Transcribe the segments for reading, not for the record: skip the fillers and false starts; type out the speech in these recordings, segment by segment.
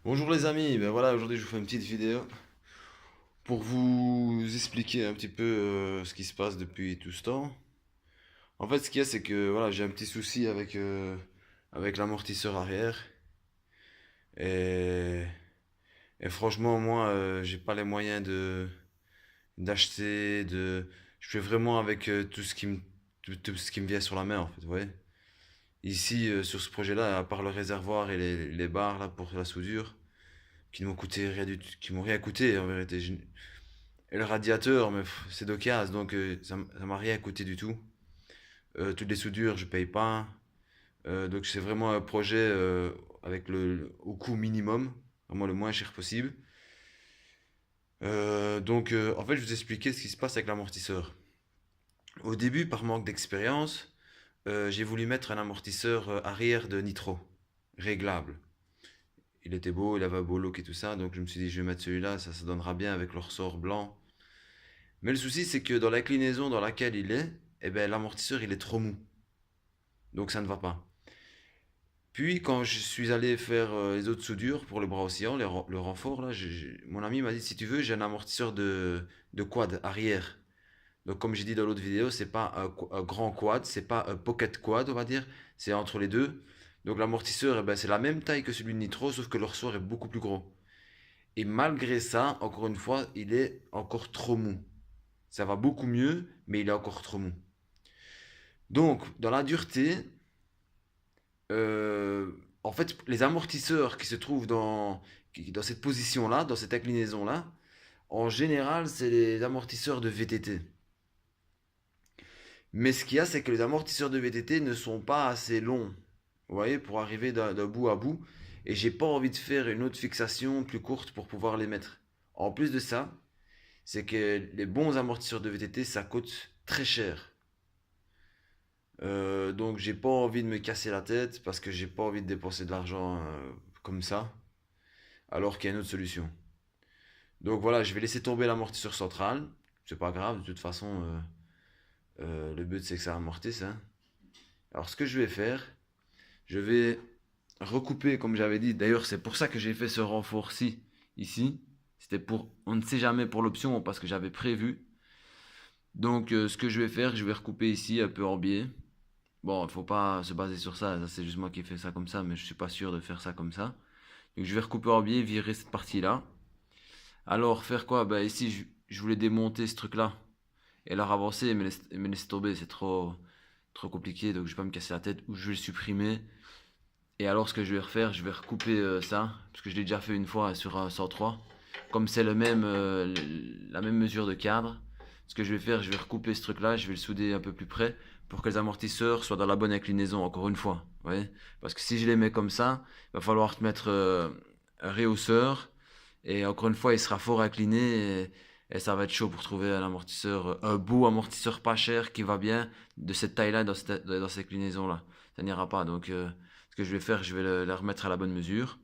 Bonjour les amis, ben voilà, aujourd'hui je vous fais une petite vidéo pour vous expliquer un petit peu ce qui se passe depuis tout ce temps. En fait, ce qu'il y a, c'est que voilà, j'ai un petit souci avec l'amortisseur arrière et, et franchement, moi, j'ai pas les moyens de d'acheter, je fais vraiment avec tout ce qui me vient sur la main en fait, vous voyez. Ici, sur ce projet-là, à part le réservoir et les barres là pour la soudure, qui ne m'ont coûté rien du tout, qui m'ont rien coûté en vérité. Et le radiateur, mais c'est d'occasion, donc ça m'a rien coûté du tout. Toutes les soudures, je paye pas. Donc c'est vraiment un projet avec au coût minimum, vraiment le moins cher possible. En fait, je vais vous expliquer ce qui se passe avec l'amortisseur. Au début, par manque d'expérience, j'ai voulu mettre un amortisseur arrière de nitro, réglable. Il était beau, il avait un beau look et tout ça, donc je me suis dit je vais mettre celui-là, ça donnera bien avec le ressort blanc. Mais le souci, c'est que dans l'inclinaison dans laquelle il est, eh ben, l'amortisseur il est trop mou. Donc ça ne va pas. Puis quand je suis allé faire les autres soudures pour le bras oscillant, le renfort, là, mon ami m'a dit si tu veux, j'ai un amortisseur de quad arrière. Donc comme j'ai dit dans l'autre vidéo, c'est pas un grand quad, c'est pas un pocket quad, on va dire, c'est entre les deux. Donc l'amortisseur, eh ben, c'est la même taille que celui de Nitro, sauf que le ressort est beaucoup plus gros. Et malgré ça, encore une fois, il est encore trop mou. Ça va beaucoup mieux, mais il est encore trop mou. Donc, dans la dureté, euh, en fait, les amortisseurs qui se trouvent dans cette position-là, dans cette inclinaison-là, en général, c'est les amortisseurs de VTT. Mais ce qu'il y a, c'est que les amortisseurs de VTT ne sont pas assez longs, vous voyez, pour arriver d'un bout à bout. Et j'ai pas envie de faire une autre fixation plus courte pour pouvoir les mettre. En plus de ça, c'est que les bons amortisseurs de VTT, ça coûte très cher. Donc j'ai pas envie de me casser la tête parce que j'ai pas envie de dépenser de l'argent comme ça, alors qu'il y a une autre solution. Donc voilà, je vais laisser tomber l'amortisseur central. C'est pas grave, de toute façon, le but c'est que ça amortisse, hein. Alors ce que je vais faire, je vais recouper comme j'avais dit. D'ailleurs, c'est pour ça que j'ai fait ce renfort-ci, ici. C'était pour, on ne sait jamais pour l'option parce que j'avais prévu. Donc ce que je vais faire, je vais recouper ici un peu en biais. Bon, il faut pas se baser sur ça. Ça, c'est juste moi qui fais ça comme ça, mais je suis pas sûr de faire ça comme ça. Donc, je vais recouper en biais, virer cette partie-là. Alors, faire quoi? Bah, ici, je voulais démonter ce truc-là et la ravancer, mais laisser tomber, c'est trop compliqué. Donc, je vais pas me casser la tête ou je vais le supprimer. Et alors, ce que je vais refaire, je vais recouper ça, parce que je l'ai déjà fait une fois sur un 103. Comme c'est la même mesure de cadre, ce que je vais faire, je vais recouper ce truc-là, je vais le souder un peu plus près pour que les amortisseurs soient dans la bonne inclinaison, encore une fois. Ouais. Parce que si je les mets comme ça, il va falloir mettre un réhausseur. Et encore une fois, il sera fort incliné et ça va être chaud pour trouver un amortisseur, un beau amortisseur pas cher qui va bien de cette taille-là, dans cette inclinaison-là. Ça n'ira pas. Donc, ce que je vais faire, je vais le remettre à la bonne mesure.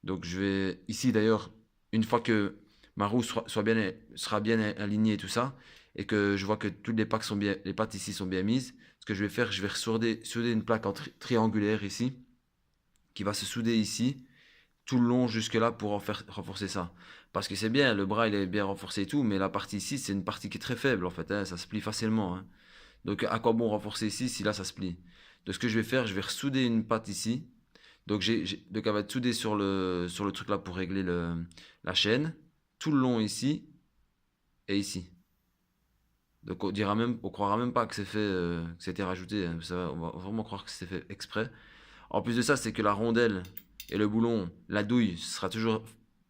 Donc, je vais ici d'ailleurs, une fois que ma roue sera bien alignée et tout ça, et que je vois que toutes les pattes les pattes ici sont bien mises, ce que je vais faire, je vais souder une plaque triangulaire ici, qui va se souder ici, tout le long jusque là pour renforcer ça. Parce que c'est bien, le bras il est bien renforcé et tout, mais la partie ici c'est une partie qui est très faible en fait, hein, ça se plie facilement, hein. Donc à quoi bon renforcer ici si là ça se plie? Donc ce que je vais faire, je vais ressouder une patte ici. Donc, donc elle va être soudée sur le truc là pour régler la chaîne, tout le long ici et ici. Donc on croira même pas que c'est fait, que c'était rajouté, hein. On va vraiment croire que c'est fait exprès. En plus de ça, c'est que la rondelle et le boulon, la douille, ce sera toujours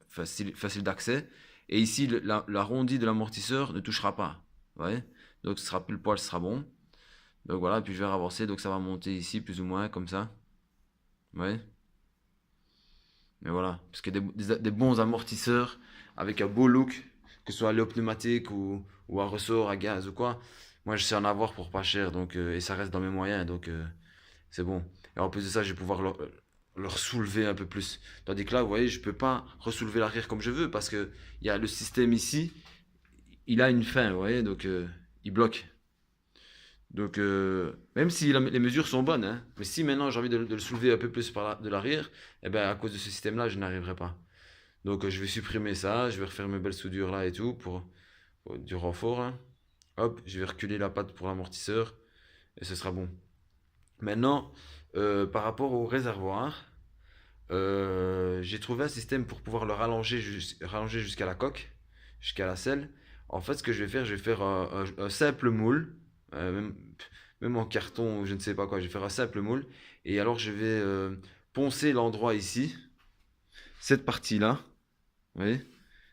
facile d'accès. Et ici, l'arrondi de l'amortisseur ne touchera pas. Ouais. Donc ce sera plus le poil, ce sera bon. Donc voilà, puis je vais avancer, donc ça va monter ici plus ou moins comme ça. Ouais. Mais voilà, parce que des bons amortisseurs avec un beau look, que ce soit à l'eau pneumatique ou à ressort, à gaz ou quoi, moi je sais en avoir pour pas cher, donc, et ça reste dans mes moyens, donc c'est bon. Et en plus de ça, je vais pouvoir leur soulever un peu plus. Tandis que là, vous voyez, je peux pas ressoulever l'arrière comme je veux parce que il y a le système ici, il a une fin, vous voyez, donc il bloque. Donc, même si les mesures sont bonnes, hein, mais si maintenant j'ai envie de le soulever un peu plus de l'arrière, eh ben, à cause de ce système-là, je n'arriverai pas. Donc je vais supprimer ça, je vais refaire mes belles soudures là et tout pour du renfort, hein. Hop, je vais reculer la patte pour l'amortisseur et ce sera bon. Maintenant, par rapport au réservoir, j'ai trouvé un système pour pouvoir le rallonger, rallonger jusqu'à la coque, jusqu'à la selle. En fait, ce que je vais faire un simple moule, même en carton ou je ne sais pas quoi, je vais faire un simple moule. Et alors, je vais poncer l'endroit ici, cette partie-là, vous voyez,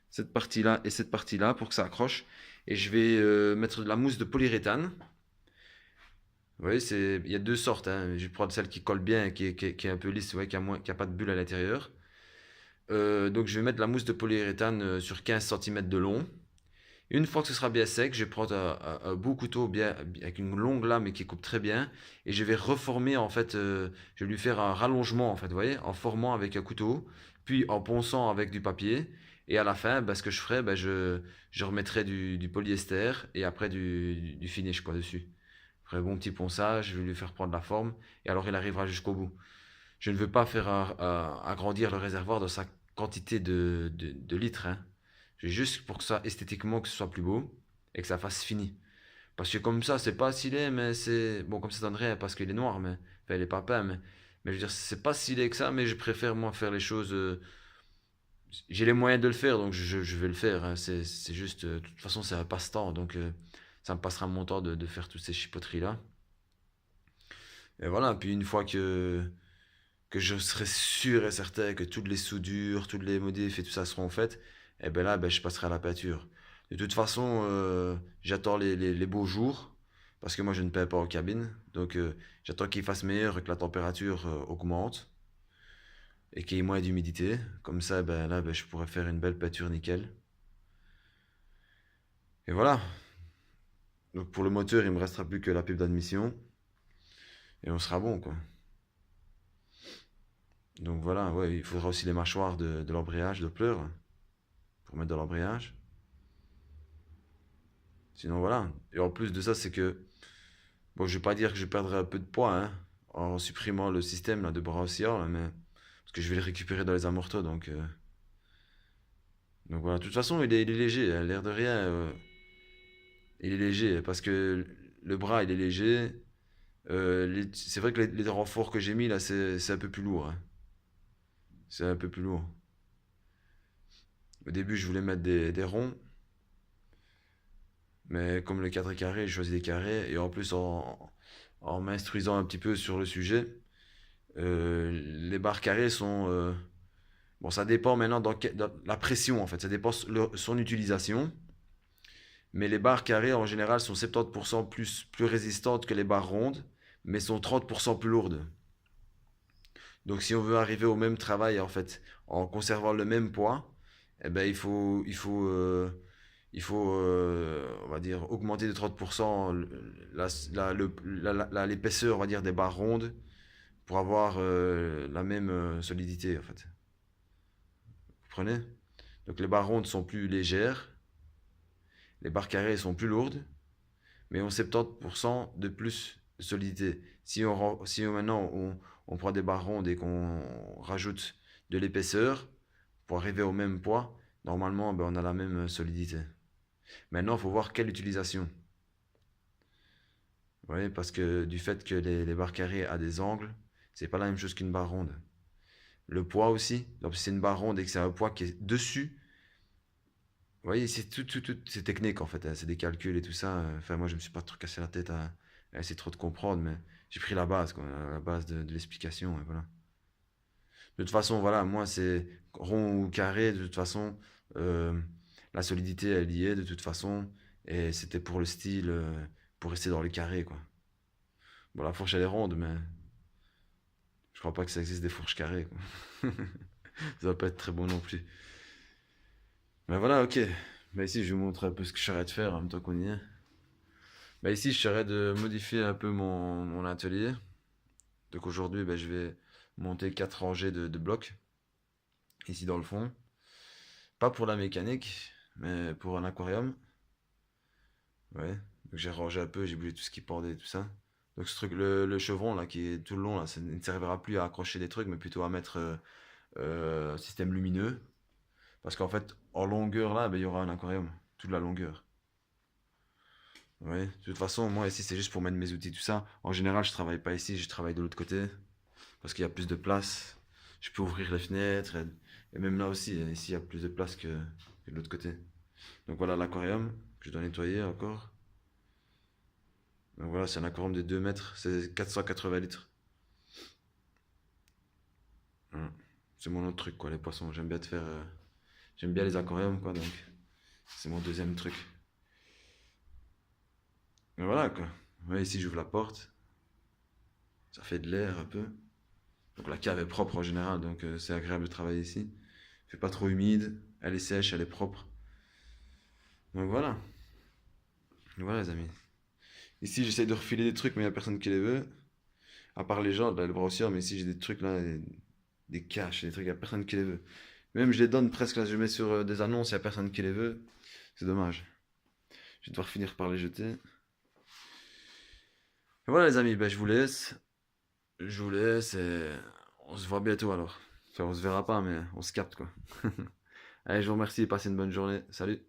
cette partie-là et cette partie-là pour que ça accroche. Et je vais mettre de la mousse de polyuréthane. Vous voyez, il y a deux sortes, hein. Je vais prendre celle qui colle bien et qui est un peu lisse, vous voyez, qui a pas de bulle à l'intérieur. Donc je vais mettre la mousse de polyuréthane sur 15 centimètres de long. Une fois que ce sera bien sec, je vais prendre un beau couteau bien, avec une longue lame et qui coupe très bien. Et je vais reformer en fait, je vais lui faire un rallongement en fait, vous voyez, en formant avec un couteau, puis en ponçant avec du papier. Et à la fin, bah, ce que je ferai, bah, je remettrai du polyester et après du finish quoi dessus. Je ferai un bon petit ponçage, je vais lui faire prendre la forme et alors il arrivera jusqu'au bout. Je ne veux pas faire agrandir le réservoir de sa quantité de litres, hein. C'est juste pour que ça, esthétiquement, que ce soit plus beau et que ça fasse fini. Parce que comme ça, c'est pas stylé, mais c'est... Bon, comme ça donnerait parce qu'il est noir, mais... Enfin, il est pas peint, mais je veux dire, c'est pas stylé que ça, mais je préfère, moi, faire les choses... J'ai les moyens de le faire, donc je vais le faire, hein. C'est juste... de toute façon, c'est un passe-temps, donc ça me passera mon temps de faire toutes ces chipoteries-là. Et voilà, puis une fois que je serai sûr et certain que toutes les soudures, toutes les modifs et tout ça seront faites, et ben là, ben, je passerai à la peinture. De toute façon, j'attends les beaux jours, parce que moi je ne peins pas en cabine, donc j'attends qu'il fasse meilleur et que la température augmente, et qu'il y ait moins d'humidité. Comme ça, ben là, ben, je pourrais faire une belle peinture nickel. Et voilà. Donc pour le moteur, il me restera plus que la pipe d'admission, et on sera bon, quoi. Donc voilà, ouais, il faudra aussi les mâchoires de l'embrayage, de pleurs, pour mettre dans l'embrayage. Sinon, voilà. Et en plus de ça, c'est que, bon, je vais pas dire que je perdrai un peu de poids, hein, en supprimant le système là, de bras oscillants, là, mais, parce que je vais le récupérer dans les amortos, donc voilà. De toute façon, il est léger, hein, l'air de rien, il est léger, parce que le bras, il est léger. C'est vrai que les renforts que j'ai mis là, c'est un peu plus lourd, hein. C'est un peu plus lourd. Au début, je voulais mettre des ronds, mais comme le cadre est carré, j'ai choisi des carrés, et en plus, en m'instruisant un petit peu sur le sujet, les barres carrées sont... bon, ça dépend maintenant dans la pression, en fait. Ça dépend son utilisation. Mais les barres carrées, en général, sont 70% plus résistantes que les barres rondes, mais sont 30% plus lourdes. Donc, si on veut arriver au même travail, en fait, en conservant le même poids, eh ben, on va dire, augmenter de 30% l'épaisseur, on va dire, des barres rondes pour avoir la même solidité, en fait. Vous comprenez? Donc les barres rondes sont plus légères, les barres carrées sont plus lourdes, mais ont 70% de plus de solidité. Maintenant on prend des barres rondes et qu'on rajoute de l'épaisseur pour arriver au même poids, normalement ben, on a la même solidité. Maintenant, il faut voir quelle utilisation. Vous voyez, parce que du fait que les barres carrées a des angles, c'est pas la même chose qu'une barre ronde. Le poids aussi, donc si c'est une barre ronde et que c'est un poids qui est dessus, vous voyez, c'est c'est technique en fait, hein, c'est des calculs et tout ça. Enfin, moi, je me suis pas trop cassé la tête à essayer trop de comprendre, mais j'ai pris la base, quoi, la base de l'explication, et voilà. De toute façon, voilà, moi, c'est rond ou carré, de toute façon, euh, la solidité, elle y est, de toute façon, et c'était pour le style, pour rester dans le carré, quoi. Bon, la fourche, elle est ronde, mais je crois pas que ça existe des fourches carrées, quoi. Ça va pas être très bon non plus. Mais voilà, ok. Bah ici, je vais vous montrer un peu ce que je serais de faire en même temps qu'on y est. Bah ici, je serais de modifier un peu mon atelier. Donc aujourd'hui, bah, je vais monter 4 rangées de blocs, ici dans le fond. Pas pour la mécanique, mais pour un aquarium. Ouais. Donc j'ai rangé un peu, j'ai bougé tout ce qui pendait et tout ça. Donc ce truc, le chevron là, qui est tout le long, là, ça ne servira plus à accrocher des trucs, mais plutôt à mettre un système lumineux. Parce qu'en fait, en longueur là, ben, il y aura un aquarium. Toute la longueur. Ouais. De toute façon, moi ici, c'est juste pour mettre mes outils, tout ça. En général, je travaille pas ici, je travaille de l'autre côté. Parce qu'il y a plus de place. Je peux ouvrir les fenêtres. Et même là aussi, ici, il y a plus de place que de l'autre côté. Donc voilà l'aquarium que je dois nettoyer encore. Donc voilà, c'est un aquarium de 2 mètres, c'est 480 litres. Voilà. C'est mon autre truc, quoi, les poissons. J'aime bien te faire. J'aime bien les aquariums, quoi, donc c'est mon deuxième truc. Mais voilà, quoi. Ouais, ici, j'ouvre la porte, ça fait de l'air un peu. Donc la cave est propre en général, donc c'est agréable de travailler ici. Il fait pas trop humide, elle est sèche, elle est propre. Donc voilà. Voilà, les amis. Ici, j'essaie de refiler des trucs, mais il n'y a personne qui les veut. À part les gens de le brossière, mais ici, j'ai des trucs là, des caches, des trucs, il n'y a personne qui les veut. Même je les donne presque, là, je mets sur des annonces, il n'y a personne qui les veut. C'est dommage. Je vais devoir finir par les jeter. Et voilà, les amis, ben, je vous laisse. Je vous laisse et on se voit bientôt alors. Enfin, on se verra pas, mais on se capte quoi. Allez, je vous remercie, passez une bonne journée. Salut.